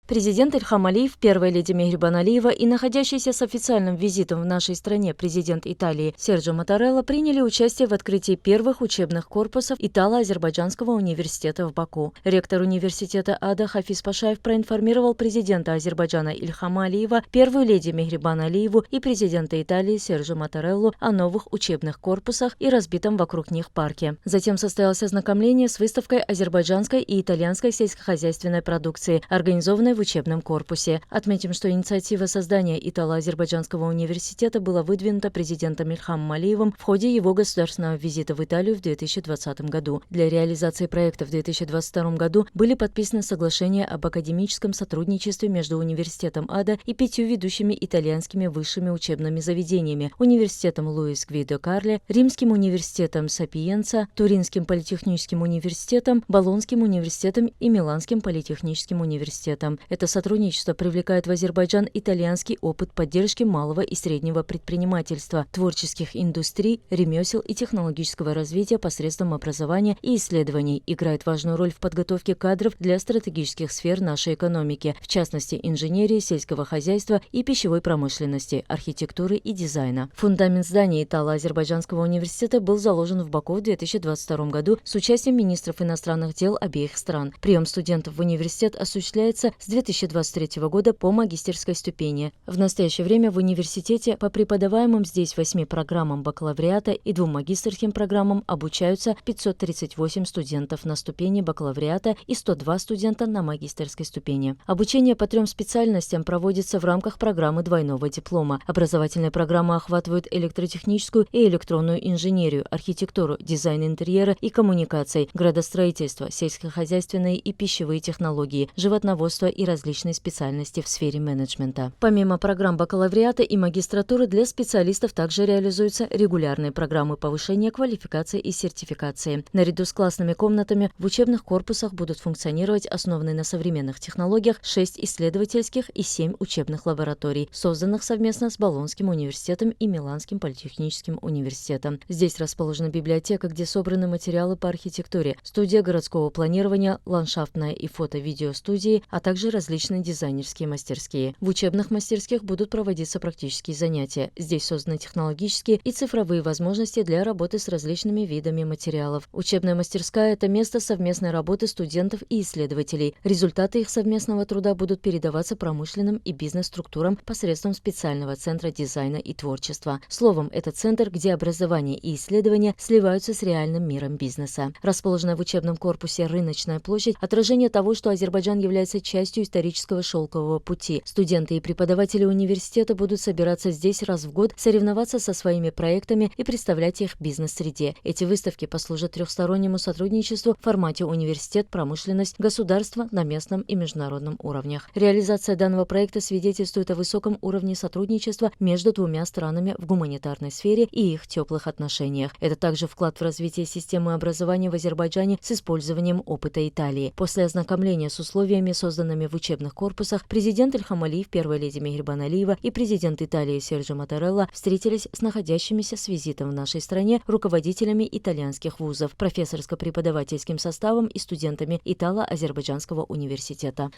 Президент Ильхам Алиев, первая леди Мехрибан Алиева и находящийся с официальным визитом в нашей стране президент Италии Серджио Маттарелла приняли участие в открытии первых учебных корпусов Итало-Азербайджанского университета в Баку. Ректор университета АДА Хафиз Пашаев проинформировал президента Азербайджана Ильхама Алиева, первую леди Мехрибан Алиеву и президента Италии Серджио Маттареллу о новых учебных корпусах и разбитом вокруг них парке. Затем состоялось ознакомление с выставкой азербайджанской и итальянской сельскохозяйственной продукции, организованной в учебном корпусе. Отметим, что инициатива создания Итало-Азербайджанского университета была выдвинута президентом Ильхамом Алиевым в ходе его государственного визита в Италию в 2020 году. Для реализации проекта в 2022 году были подписаны соглашения об академическом сотрудничестве между университетом АДА и 5 ведущими итальянскими высшими учебными заведениями: университетом Луис Гвидо Карле, Римским университетом Сапиенца, Туринским политехническим университетом, Болонским университетом и Миланским политехническим университетом. Это сотрудничество привлекает в Азербайджан итальянский опыт поддержки малого и среднего предпринимательства, творческих индустрий, ремесел и технологического развития посредством образования и исследований, играет важную роль в подготовке кадров для стратегических сфер нашей экономики, в частности инженерии, сельского хозяйства и пищевой промышленности, архитектуры и дизайна. Фундамент здания Итало-Азербайджанского университета был заложен в Баку в 2022 году с участием министров иностранных дел обеих стран. Прием студентов в университет осуществляется с 2023 года по магистерской ступени. В настоящее время в университете по преподаваемым здесь 8 программам бакалавриата и 2 магистерским программам обучаются 538 студентов на ступени бакалавриата и 102 студента на магистерской ступени. Обучение по 3 специальностям проводится в рамках программы двойного диплома. Образовательные программы охватывают электротехническую и электронную инженерию, архитектуру, дизайн интерьера и коммуникаций, градостроительство, сельскохозяйственные и пищевые технологии, животноводство и различные специальности в сфере менеджмента. Помимо программ бакалавриата и магистратуры, для специалистов также реализуются регулярные программы повышения квалификации и сертификации. Наряду с классными комнатами в учебных корпусах будут функционировать основанные на современных технологиях 6 исследовательских и 7 учебных лабораторий, созданных совместно с Болонским университетом и Миланским политехническим университетом. Здесь расположена библиотека, где собраны материалы по архитектуре, студия городского планирования, ландшафтная и фото-видеостудии, а также различные дизайнерские мастерские. В учебных мастерских будут проводиться практические занятия. Здесь созданы технологические и цифровые возможности для работы с различными видами материалов. Учебная мастерская – это место совместной работы студентов и исследователей. Результаты их совместного труда будут передаваться промышленным и бизнес-структурам посредством специального центра дизайна и творчества. Словом, это центр, где образование и исследования сливаются с реальным миром бизнеса. Расположенная в учебном корпусе рыночная площадь – отражение того, что Азербайджан является частью исторического шелкового пути. Студенты и преподаватели университета будут собираться здесь раз в год, соревноваться со своими проектами и представлять их в бизнес-среде. Эти выставки послужат трехстороннему сотрудничеству в формате университет, промышленность, государство на местном и международном уровнях. Реализация данного проекта свидетельствует о высоком уровне сотрудничества между двумя странами в гуманитарной сфере и их теплых отношениях. Это также вклад в развитие системы образования в Азербайджане с использованием опыта Италии. После ознакомления с условиями, созданными в учебных корпусах, президент Ильхам Алиев, первая леди Мехрибан Алиева и президент Италии Серджио Маттарелла встретились с находящимися с визитом в нашей стране руководителями итальянских вузов, профессорско-преподавательским составом и студентами Итало-Азербайджанского университета.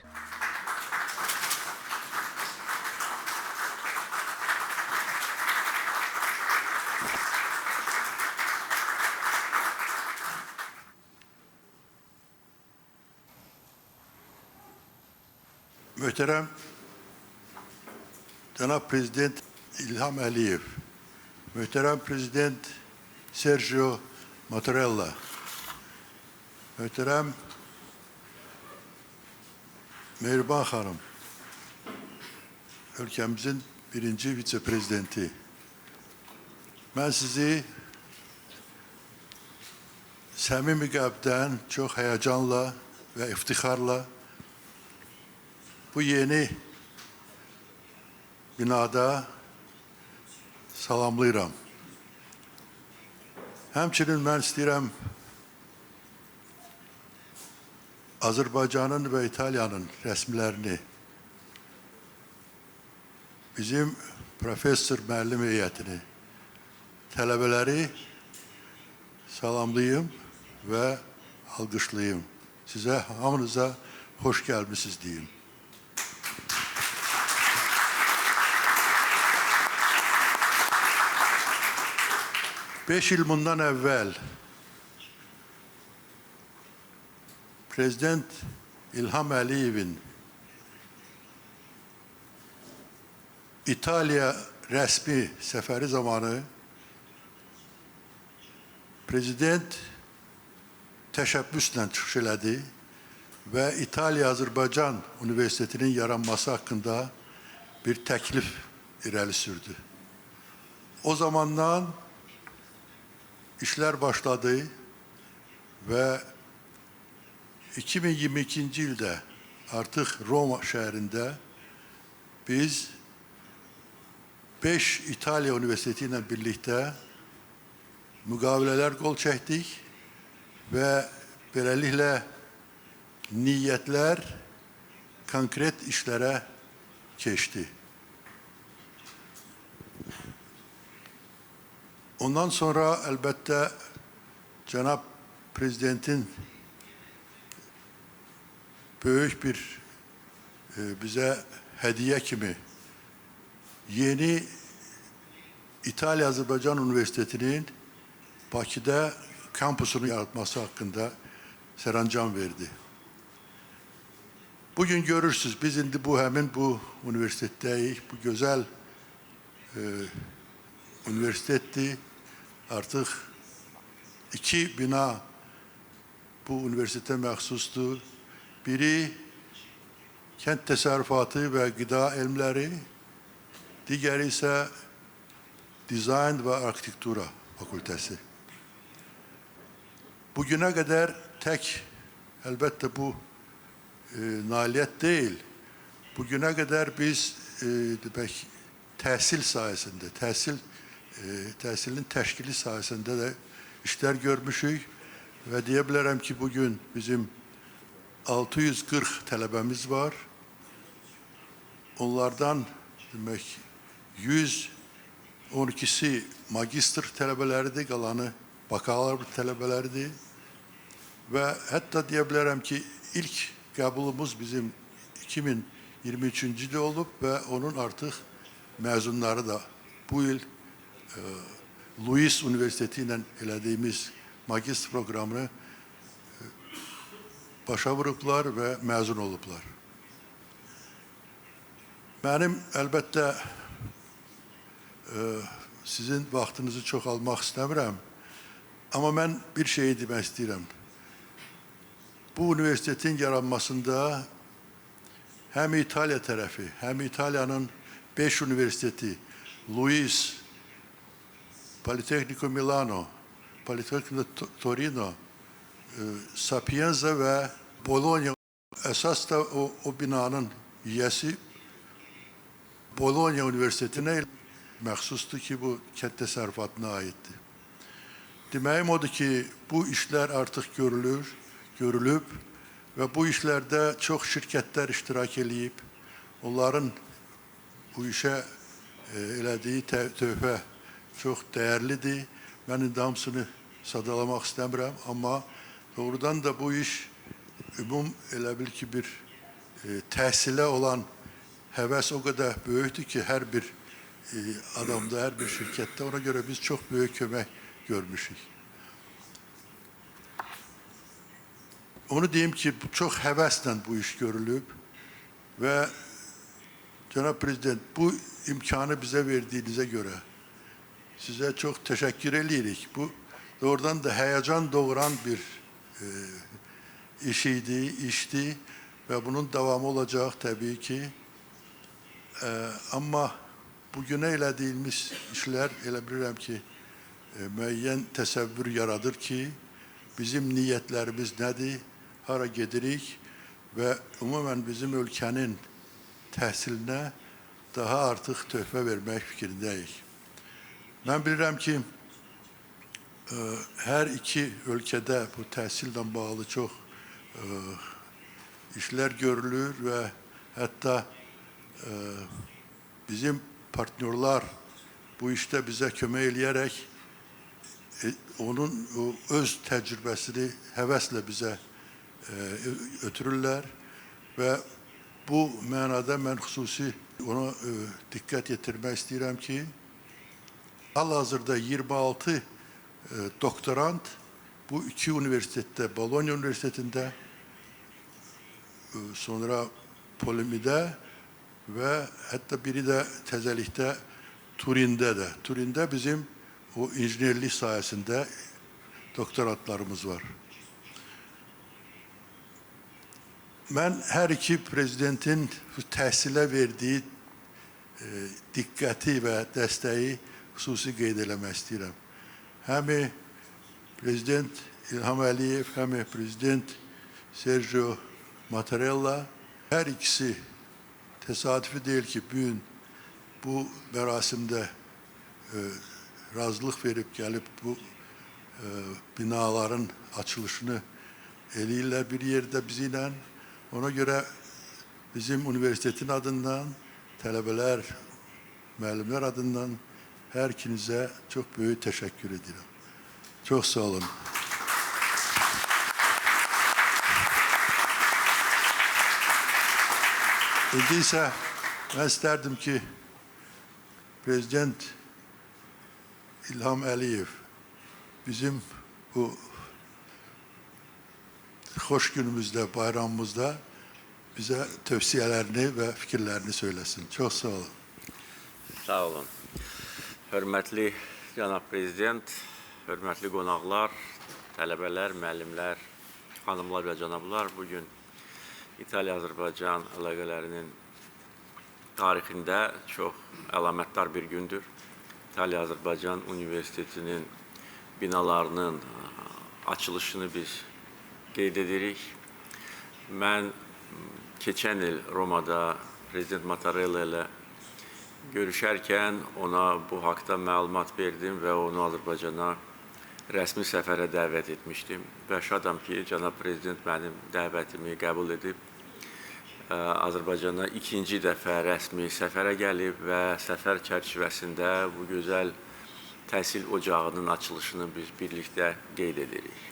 Muhterem Cenab Prezident İlham Aliyev, Muhterem Prezident Sergio Mattarella, Muhterem Mehriban Hanım, ülkemizin 1. vitse-prezidenti. Ben sizi səmimi qəlbdən, çox həyəcanla və iftixarla bu yeni binada salamlayıram. Həmçinin mən istəyirəm Azərbaycanın və İtaliyanın rəsmilərini, bizim professor müəllim heyətini, tələbələri salamlayım və alqışlayım. Sizə hamınıza xoş gəlmisiniz deyim. 5 il bundan evvel Prezident İlham Əliyevin İtalya resmi seferi zamanı Prezident təşəbbüslə çıxış elədi və İtalya-Azərbaycan Universitetinin yaranması hakkında bir təklif irəli sürdü. O zamandan işler başladı ve 2022 yılda artık Roma şehrinde biz 5 İtalya Üniversitesi ile birlikte müqavilələr qol çəkdik ve beləliklə niyetler konkret işlere geçti. Ondan sonra elbette Cenab Prezidentin büyük bir bize hediye kimi yeni İtalya-Azərbaycan Üniversitesi'nin Bakı'da kampusunu yaratması hakkında sərəncam verdi. Bugün görürsünüz, biz indi bu üniversitettəyik, bu güzel üniversitetdir. Artık 2 bina bu üniversitete məxsusdur. Biri kənd təsərrüfatı ve gıda elmləri, digəri ise dizayn ve arkitektura fakültesi. Bugüne kadar tek, elbette bu nailiyyət değil. Bugüne kadar biz demek təhsil sayesinde, təhsilin təşkili sayesinde de işler görmüşük ve diyebilirim ki bugün bizim 640 tələbəmiz var. Onlardan demek 112'si magistr tələbələridir, qalanı bakalavr tələbələridir. Ve hatta diyebilirim ki ilk qəbulumuz bizim 2023'de olup ve onun artık mezunları da bu yıl Louis Üniversitesi ile elədiyimiz magistr programını başa vurublar ve mezun olublar. Benim elbette sizin vaxtınızı çok almak istəmirəm. Ama ben bir şey demək istəyirəm. Bu üniversitetin yaranmasında hem İtalya tarafı, hem İtalya'nın 5 üniversiteti, Louis, Politecnico Milano, Politecnico Torino, Sapienza ve Bologna, esas da o binanın üyesi Bologna Üniversitesi'ne məxsusdur ki, bu kənd təsərrüfatına aittir. Deməyim odur ki, bu işler artık görülüb ve bu işlerde çok şirketler iştirak edib, onların bu işe elədiyi töhfə çok değerlidir. Ben indi hamısını sadalamak istəmirəm, ama doğrudan da bu iş elə bil ki bir təhsilə olan həvəs o kadar böyükdür ki her bir adamda, her bir şirkette, ona göre biz çok büyük kömək görmüşük. Onu diyeyim ki çok həvəslə bu iş görülüb ve Cenab Prezident bu imkanı bize verdiğinize göre size çok teşekkür edirik. Bu doğrudan da heyecan doğuran bir işti ve bunun devamı olacak tabii ki. Ama bugüne elədiyimiz işler elə bilirəm ki müəyyən təsəvvür yaradır ki bizim niyetlerimiz nədir, hara gedirik ve umumen bizim ülkenin təhsilinə daha artıq töhfə vermək fikrindəyik. Ben bilirəm ki her iki ülkede bu təhsillə bağlı çok işler görülür ve hatta bizim partnerler bu işte bize kömək eləyərək onun öz təcrübəsini həvəslə bizə ötürürlər ve bu mənada mən xüsusi ona diqqət yetirmək istəyirəm ki hal-hazırda 26 doktorant bu iki üniversitede, Bologna Üniversitesi'nde, sonra Polimi'de ve hatta biri de tezelikte Turin'de de. Turin'de bizim o injinerlik sayesinde doktoratlarımız var. Ben her iki prezidentin təhsilə verdiği dikkati ve desteği xüsusi qeyd eləmək istəyirəm. Həm Prezident İlham Əliyev, həm Prezident Sergio Mattarella, her ikisi tesadüfi değil ki bugün bu mərasimdə razılıq verib gəlib bu binaların açılışını eləyirlər bir yerdə bizimlə. Ona göre bizim üniversitetin adından, tələbələr, müəllimlər adından hər ikinizə çok büyük teşekkür edirəm. Çok sağ olun. İndi isə mən istərdim ki, Prezident İlham Əliyev bizim bu hoş günümüzde, bayramımızda bize tövsiyelerini ve fikirlerini söylesin. Çok sağ olun. Sağ olun. Hörmətli Cənab Prezident, hörmətli qonaqlar, tələbələr, müəllimlər, xanımlar və cənablar, bugün İtaliya-Azərbaycan əlaqələrinin tarixində çox əlamətdar bir gündür. İtaliya-Azərbaycan Universitetinin binalarının açılışını biz qeyd edirik. Mən keçən il Romada Prezident Mattarella ilə görüşərkən ona bu haqda məlumat verdim və onu Azərbaycana rəsmi səfərə dəvət etmişdim. Və şadam ki, Cənab Prezident mənim dəvətimi qəbul edib, Azərbaycana ikinci dəfə rəsmi səfərə gəlib və səfər çərçivəsində bu gözəl təhsil ocağının açılışını biz birlikdə qeyd edirik.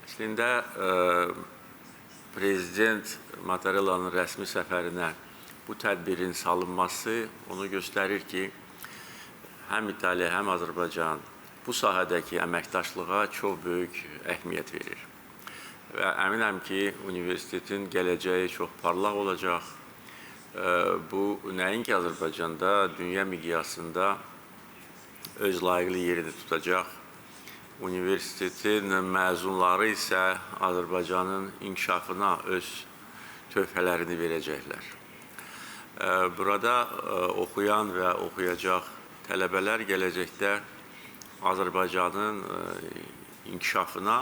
Əslində, Prezident Mattarellanın rəsmi səfərinə bu tədbirin salınması onu göstərir ki, həm İtaliya, həm Azərbaycan bu sahədəki əməkdaşlığa çox böyük əhəmiyyət verir. Və əminəm ki, universitetin gələcəyi çox parlaq olacaq. Bu, nəinki Azərbaycanda, dünya miqyasında öz layiqli yerini tutacaq. Universitetin məzunları isə Azərbaycanın inkişafına öz töhfələrini verəcəklər. Burada oxuyan və oxuyacaq tələbələr gələcəkdə Azərbaycanın inkişafına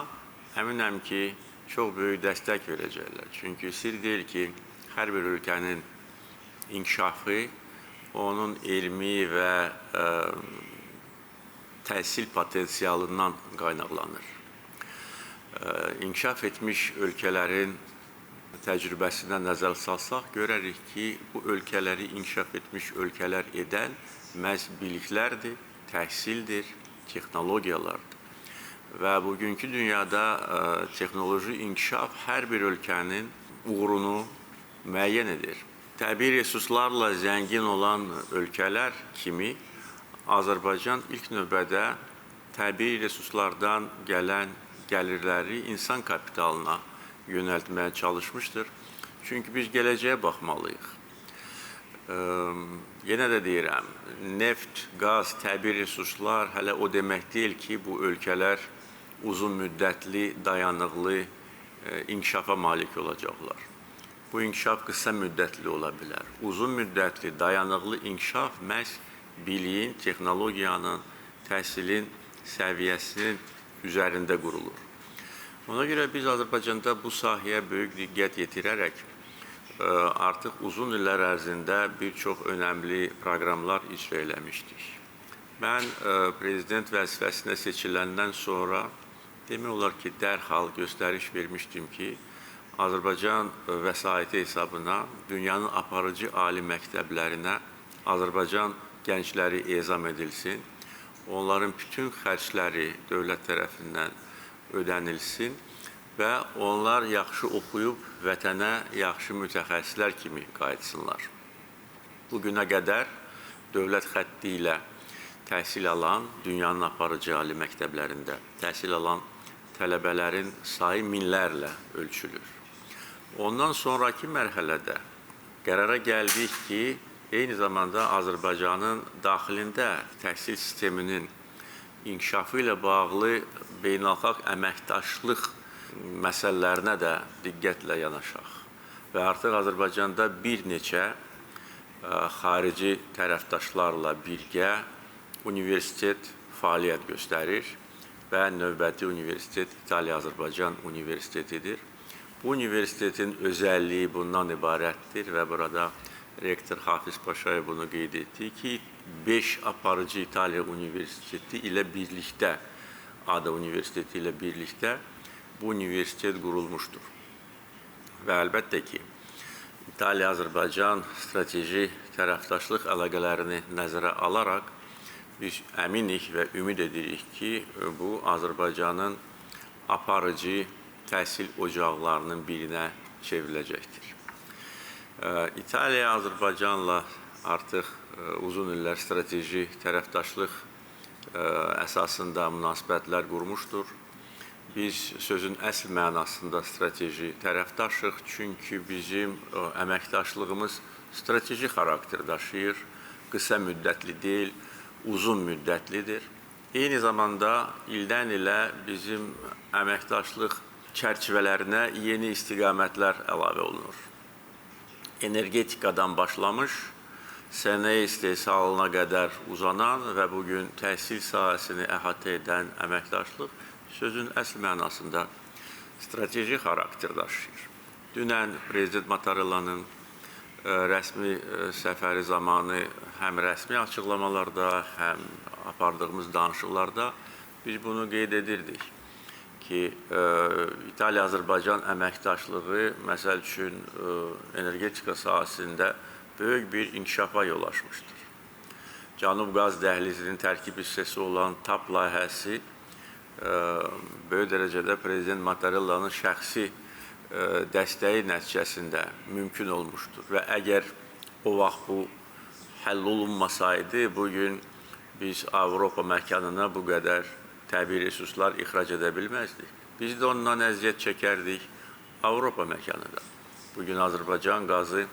əminəm ki, çox böyük dəstək verəcəklər. Çünki sir deyil ki, hər bir ölkənin inkişafı onun elmi və təhsil potensialından qaynaqlanır. İnkişaf etmiş ölkələrin təcrübəsinə nəzər salsaq, görərik ki, bu ölkələri inkişaf etmiş ölkələr edən məhz biliklərdir, təhsildir, texnologiyalardır. Və bugünkü dünyada texnoloji inkişaf hər bir ölkənin uğurunu müəyyən edir. Təbii resurslarla zəngin olan ölkələr kimi Azərbaycan ilk növbədə təbii resurslardan gələn gəlirləri insan kapitalına yönəltməyə çalışmışdır. Çünki biz gələcəyə baxmalıyıq. Yenə də deyirəm, neft, qaz, təbii resurslar hələ o demək deyil ki, bu ölkələr uzun müddətli, dayanıqlı inkişafa malik olacaqlar. Bu inkişaf qısa müddətli ola bilər. Uzun müddətli, dayanıqlı inkişaf məhz biliyin, texnologiyanın, təhsilin səviyyəsinin üzərində qurulur. Ona görə biz Azərbaycanda bu sahəyə böyük diqqət yetirərək artıq uzun illər ərzində bir çox önəmli proqramlar icra eləmişdik. Mən prezident vəzifəsinə seçiləndən sonra demək olar ki, dərhal göstəriş vermişdim ki, Azərbaycan vəsaiti hesabına dünyanın aparıcı ali məktəblərinə Azərbaycan gəncləri ezam edilsin, onların bütün xərcləri dövlət tərəfindən ödənilsin və onlar yaxşı oxuyub vətənə yaxşı mütəxəssislər kimi qayıtsınlar. Bugünə qədər dövlət xətti ilə təhsil alan, dünyanın aparıcı ali məktəblərində təhsil alan tələbələrin sayı minlərlə ölçülür. Ondan sonraki mərhələdə qərara gəldik ki, eyni zamanda Azərbaycanın daxilində təhsil sisteminin inkişafı ilə bağlı beynəlxalq əməkdaşlıq məsələlərinə də diqqətlə yanaşaq. Və artıq Azərbaycanda bir neçə xarici tərəfdaşlarla birgə universitet fəaliyyət göstərir və növbəti universitet İtaliya-Azərbaycan Universitetidir. Bu universitetin özəlliyi bundan ibarətdir və burada rektor Hafiz Paşayev bunu qeyd etdi ki, 5 aparıcı İtaliya Universiteti ilə birlikdə, ADA Universiteti ilə birlikdə bu universitet qurulmuşdur. Və əlbəttə ki, İtaliya-Azərbaycan strateji tərəfdaşlıq əlaqələrini nəzərə alaraq biz əminik və ümid edirik ki, bu Azərbaycanın aparıcı təhsil ocaqlarının birinə çevriləcəkdir. İtaliya-Azərbaycanla artıq uzun illər strateji tərəfdaşlıq əsasında münasibətlər qurmuşdur. Biz sözün əsl mənasında strateji tərəfdaşıq, çünki bizim əməkdaşlığımız strateji xarakter daşıyır, qısa müddətli deyil, uzun müddətlidir. Eyni zamanda ildən ilə bizim əməkdaşlıq çərçivələrinə yeni istiqamətlər əlavə olunur. Energetikadan başlamış, sənaye istehsalına qədər uzanan və bugün təhsil sahəsini əhatə edən əməkdaşlıq sözün əsl mənasında strateji xarakter daşıyır. Dünən Prezident Matarellanın rəsmi səfəri zamanı həm rəsmi açıqlamalarda, həm apardığımız danışıqlarda biz bunu qeyd edirdik ki, İtaliya-Azərbaycan əməkdaşlığı məsəl üçün energetika sahəsində böyük bir inkişafa yol açmışdır. Cənub qaz dəhlizinin tərkib hissəsi olan TAP layihəsi böyük dərəcədə Prezident Matarellanın şəxsi dəstəyi nəticəsində mümkün olmuşdur. Və əgər o vaxt bu həll olunmasaydı, bugün biz Avropa məkanına bu qədər təbii resurslar ixrac edə bilməzdik. Biz də ondan əziyyət çəkərdik Avropa məkanında. Bugün Azərbaycan qazı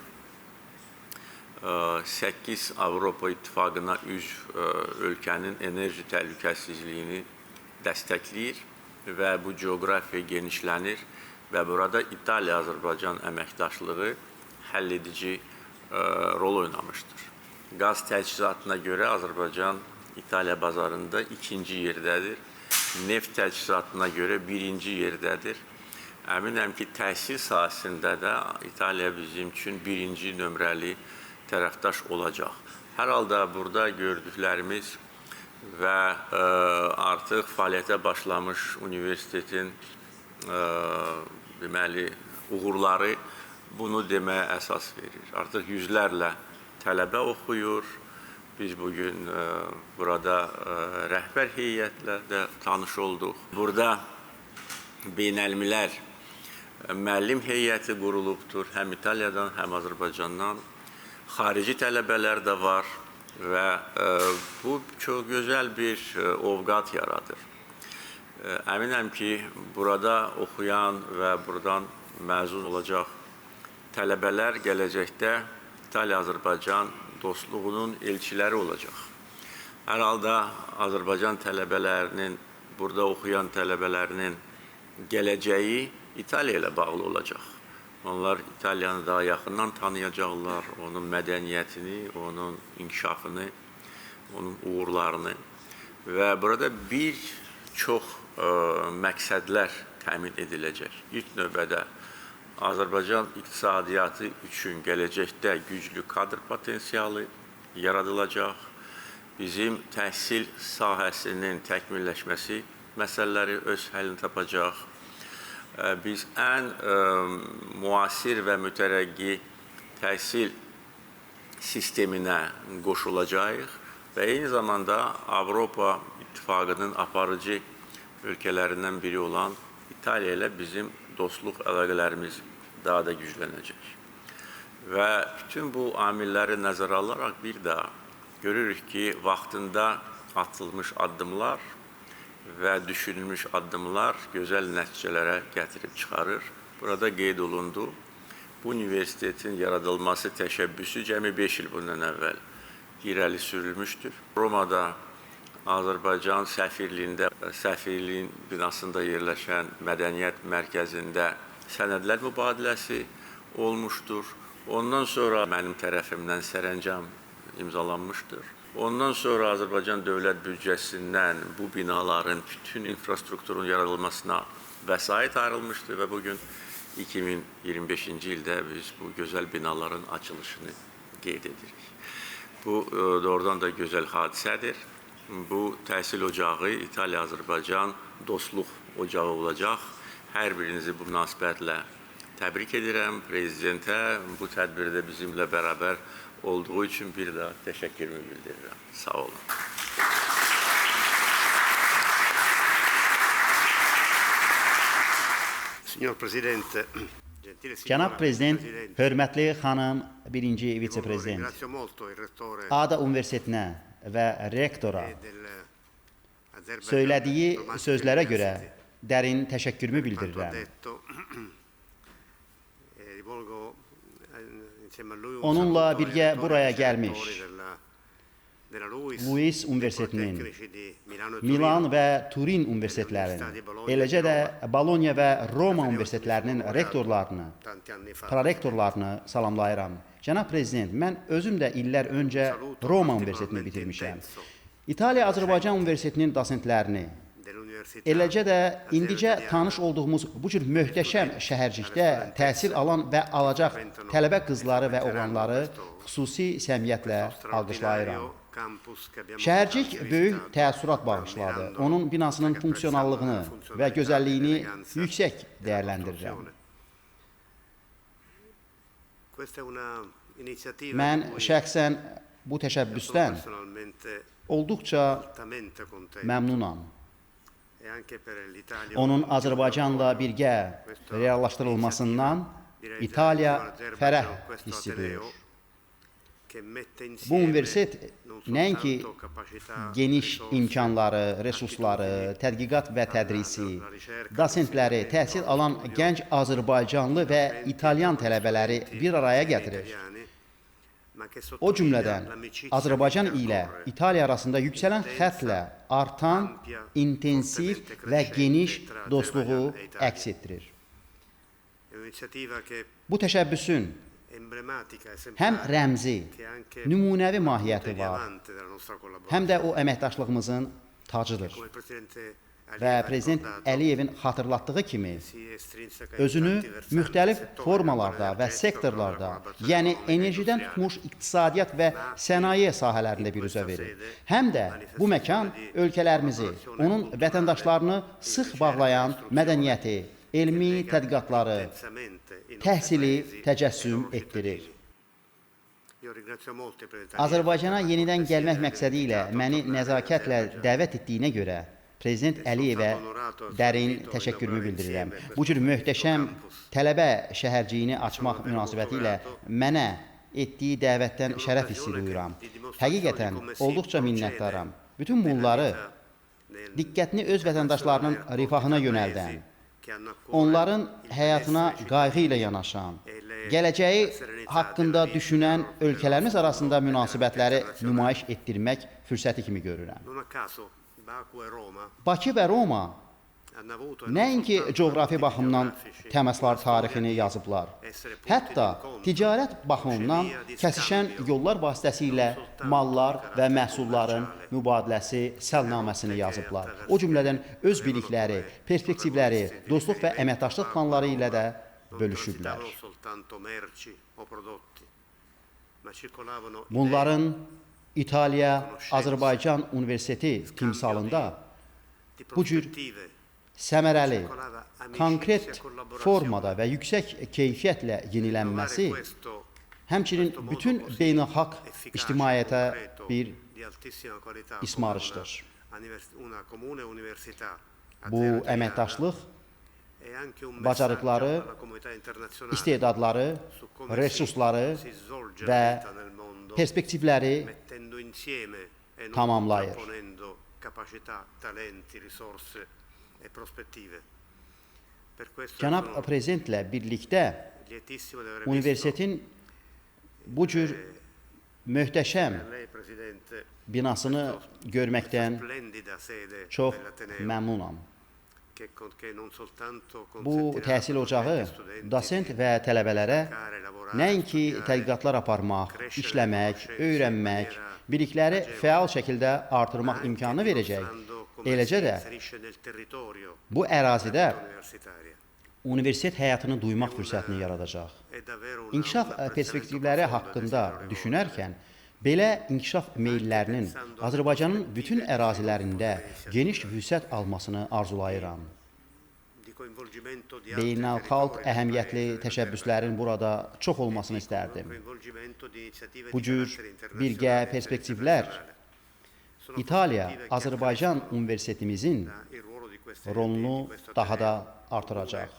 8 Avropa İttifaqına üzv ölkənin enerji təhlükəsizliyini dəstəkləyir və bu coğrafiya genişlənir və burada İtaliya-Azərbaycan əməkdaşlığı həlledici rol oynamışdır. Qaz təchizatına görə Azərbaycan İtaliya bazarında ikinci yerdədir. Neft təchizatına görə birinci yerdədir. Əminəm ki, təhsil sahəsində də İtaliya bizim üçün birinci nömrəli tərəfdaş olacaq. Hər halda burada gördüklərimiz və artıq fəaliyyətə başlamış universitetin deməli, uğurları bunu deməyə əsas verir. Artıq yüzlərlə tələbə oxuyur. Biz bugün burada rəhbər heyətlə də tanış olduq. Burada beynəlmilər müəllim heyəti qurulubdur. Həm İtaliyadan, həm Azərbaycandan. Xarici tələbələr də var və bu çox gözəl bir ovqat yaradır. Əminəm ki, burada oxuyan və buradan məzun olacaq tələbələr gələcəkdə İtaliya-Azərbaycan dostluğunun elçiləri olacaq. Hər halda Azərbaycan tələbələrinin, burada oxuyan tələbələrinin gələcəyi İtaliya ilə bağlı olacaq. Onlar İtaliyanı daha yaxından tanıyacaqlar, onun mədəniyyətini, onun inkişafını, onun uğurlarını və burada bir çox məqsədlər təmin ediləcək. İlk növbədə Azərbaycan iqtisadiyyatı üçün gələcəkdə güclü kadr potensialı yaradılacaq. Bizim təhsil sahəsinin təkmilləşməsi məsələləri öz həllini tapacaq. Biz ən müasir və mütərəqqi təhsil sisteminə qoşulacağıq və eyni zamanda Avropa İttifaqının aparıcı ölkələrindən biri olan İtaliya ilə bizim dostluq əlaqələrimiz daha da güclənəcək. Və bütün bu amilləri nəzərə alaraq bir daha görürük ki, vaxtında atılmış addımlar və düşünülmüş addımlar gözəl nəticələrə gətirib çıxarır. Burada qeyd olundu, bu universitetin yaradılması təşəbbüsü cəmi 5 il bundan əvvəl irəli sürülmüşdür. Romada Azərbaycan səfirliyin binasında yerləşən mədəniyyət mərkəzində sənədlər mübadiləsi olmuşdur. Ondan sonra mənim tərəfimdən sərəncam imzalanmışdır. Ondan sonra Azərbaycan dövlət büdcəsindən bu binaların bütün infrastrukturun yaradılmasına vəsait ayrılmışdır və bugün 2025-ci ildə biz bu gözəl binaların açılışını qeyd edirik. Bu doğrudan da gözəl hadisədir. Bu təhsil ocağı İtaliya-Azərbaycan dostluq ocağı olacaq. Hər birinizi bu münasibətlə təbrik edirəm. Prezidentə bu tədbirdə bizimlə bərabər olduğu üçün bir daha təşəkkürümü bildirirəm. Sağ olun. Cənab Prezident, hörmətli xanım, birinci vitse-prezident, ADA Universitetinə və rektora söylədiyi sözlərə görə dərin təşəkkürümü bildirirəm. Onunla birgə buraya gəlmiş Luis Universitetinin, Milan və Turin universitetlərinin, eləcə də Bologna və Roma universitetlərinin rektorlarını, prorektorlarını salamlayıram. Cənab Prezident, mən özüm də illər öncə Roma universitetini bitirmişəm. İtaliya-Azərbaycan universitetinin dosentlərini, eləcə də indicə tanış olduğumuz bu cür möhtəşəm şəhərcikdə təhsil alan və alacaq tələbə qızları və oğlanları xüsusi səmiyyətlə alqışlayıram. Şəhərcik böyük təəssürat bağışladı. Onun binasının funksionallığını və gözəlliyini yüksək dəyərləndirirəm. Mən şəxsən bu təşəbbüsdən olduqca məmnunam. Onun Azərbaycanla birgə reallaşdırılmasından İtaliya fərəh hissi duyur. Bu universitet nəinki geniş imkanları, resursları, tədqiqat və tədrisi, dosentləri, təhsil alan gənc Azərbaycanlı və İtalyan tələbələri bir araya gətirir. O cümlədən Azərbaycan ilə İtaliya arasında yüksələn xəttlə artan, intensiv və geniş dostluğu əks etdirir. Bu təşəbbüsün həm rəmzi, nümunəvi mahiyyəti var, həm də o əməkdaşlığımızın tacıdır. Və Prezident Əliyevin xatırlatdığı kimi özünü müxtəlif formalarda və sektorlarda, yəni enerjidən tutmuş iqtisadiyyat və sənaye sahələrində bir üzə verir. Həm də bu məkan ölkələrimizi, onun vətəndaşlarını sıx bağlayan mədəniyyəti, elmi tədqiqatları, təhsili təcəssüm etdirir. Azərbaycana yenidən gəlmək məqsədi ilə məni nəzakətlə dəvət etdiyinə görə Prezident Əliyevə dərin təşəkkürümü bildirirəm. Bu cür möhtəşəm tələbə şəhərciyini açmaq münasibəti ilə mənə etdiyi dəvətdən şərəf hissi duyuram. Həqiqətən olduqca minnətdaram. Bütün bunları diqqətini öz vətəndaşlarının rifahına yönəldən, onların həyatına qayğı ilə yanaşan, gələcəyi haqqında düşünən ölkələrimiz arasında münasibətləri nümayiş etdirmək fürsəti kimi görürəm. Bakı və Roma nəinki coğrafi baxımdan təmaslar tarixini yazıblar, hətta ticarət baxımından kəsişən yollar vasitəsilə mallar və məhsulların mübadiləsi səlnaməsini yazıblar. O cümlədən öz bilikləri, perspektivləri, dostluq və əməkdaşlıq planları ilə də bölüşüblər. Bunların İtaliya-Azərbaycan Universiteti timsalında bu cür səmərəli, konkret formada və yüksək keyfiyyətlə yenilənməsi həmçinin bütün beynəlxalq ictimaiyyətə bir ismarışdır. Bu əməkdaşlıq bacarıqları, istedadları, resursları və perspektivləri tamamlayır. Cənab Prezidentlə birlikdə universitetin bu cür möhtəşəm binasını görməkdən çox məmnunam. Bu təhsil ocağı dosent və tələbələrə nəinki tədqiqatlar aparmaq, işləmək, öyrənmək, bilikləri fəal şəkildə artırmaq imkanı verəcək. Eləcə də bu ərazidə universitet həyatını duymaq fürsətini yaradacaq. İnkişaf perspektivləri haqqında düşünərkən, belə inkişaf meyllərinin Azərbaycanın bütün ərazilərində geniş vüsət almasını arzulayıram. Beynəlxalq əhəmiyyətli təşəbbüslərin burada çox olmasını istərdim. Bu cür birgə perspektivlər İtaliya, Azərbaycan universitetimizin rolunu daha da artıracaq.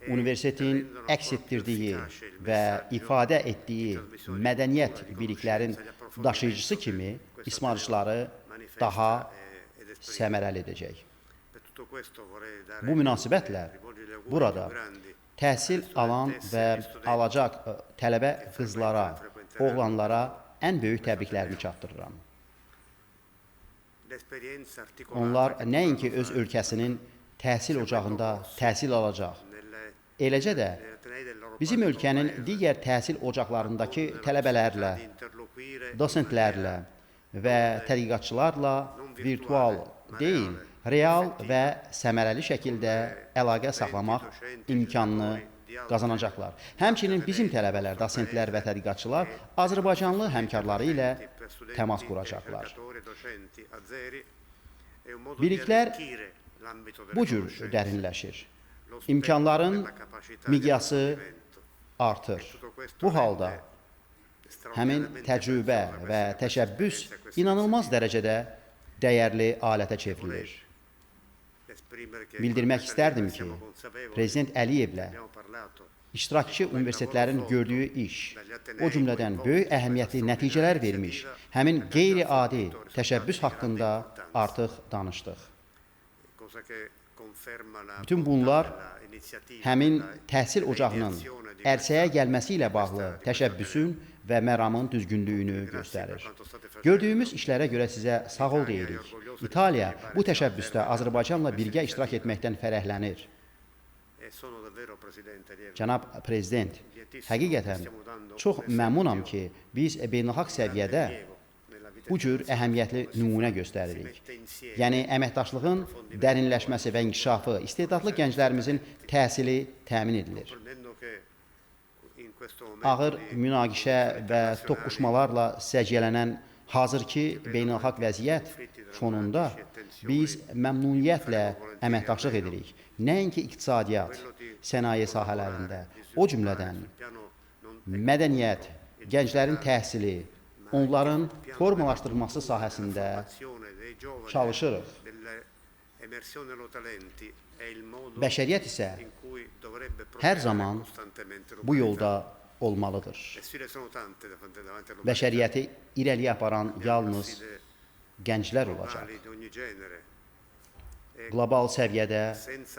Universitetin əks etdirdiyi və ifadə etdiyi mədəniyyət biliklərin daşıyıcısı kimi ismarışları daha səmərəli edəcək. Bu münasibətlə burada təhsil alan və alacaq tələbə qızlara, oğlanlara ən böyük təbriklərimi çatdırıram. Onlar nəinki öz ölkəsinin təhsil ocağında təhsil alacaq, eləcə də bizim ölkənin digər təhsil ocaqlarındakı tələbələrlə, dosentlərlə və tədqiqatçılarla virtual deyil, real və səmərəli şəkildə əlaqə saxlamaq imkanını qazanacaqlar. Həmçinin bizim tələbələr, dosentlər və tədqiqatçılar Azərbaycanlı həmkarları ilə təmas quracaqlar. Biliklər bu cür dərinləşir. İmkanların miqyası artır. Bu halda həmin təcrübə və təşəbbüs inanılmaz dərəcədə dəyərli alətə çevrilir. Bildirmək istərdim ki, Prezident Əliyevlə iştirakçı universitetlərin gördüyü iş, o cümlədən böyük əhəmiyyətli nəticələr vermiş, həmin qeyri-adi təşəbbüs haqqında artıq danışdıq. Bütün bunlar həmin təhsil ocağının ərsəyə gəlməsi ilə bağlı təşəbbüsün və məramın düzgünlüyünü göstərir. Gördüyümüz işlərə görə sizə sağ ol deyirik. İtaliya bu təşəbbüsdə Azərbaycanla birgə iştirak etməkdən fərəhlənir. Cənab Prezident, həqiqətən çox məmnunam ki, biz beynəlxalq səviyyədə bu cür əhəmiyyətli nümunə göstəririk. Yəni, əməkdaşlığın dərinləşməsi və inkişafı, istedadlı gənclərimizin təhsili təmin edilir. Ağır münaqişə və toqquşmalarla səciyyələnən hazırki beynəlxalq vəziyyət fonunda biz məmnuniyyətlə əməkdaşlıq edirik. Nəinki iqtisadiyyat, sənaye sahələrində, o cümlədən mədəniyyət, gənclərin təhsili, onların formalaşdırılması sahəsində çalışırıq. Bəşəriyyət isə hər zaman bu yolda olmalıdır. Bəşəriyyəti irəliyə aparan yalnız gənclər olacaq. Qlobal səviyyədə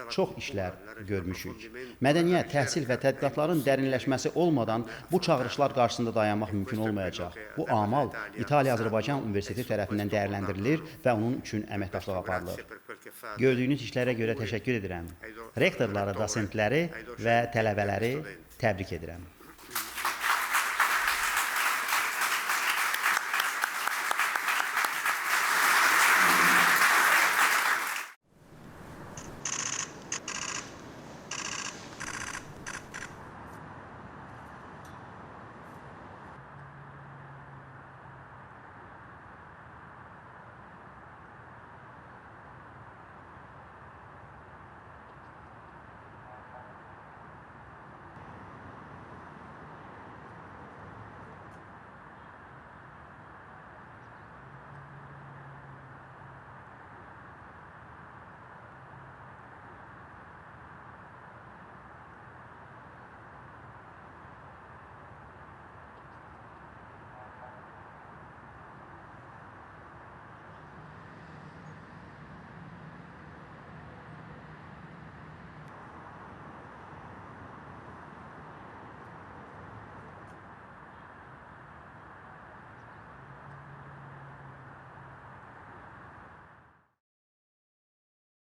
çox işlər görmüşük. Mədəniyyət, təhsil və tədqiqatların dərinləşməsi olmadan bu çağırışlar qarşısında dayanmaq mümkün olmayacaq. Bu amal İtaliya-Azərbaycan Universiteti tərəfindən dəyərləndirilir və onun üçün əməkdaşlıq aparılır. Gördüyünüz işlərə görə təşəkkür edirəm. Rektorları, dosentləri və tələbələri təbrik edirəm.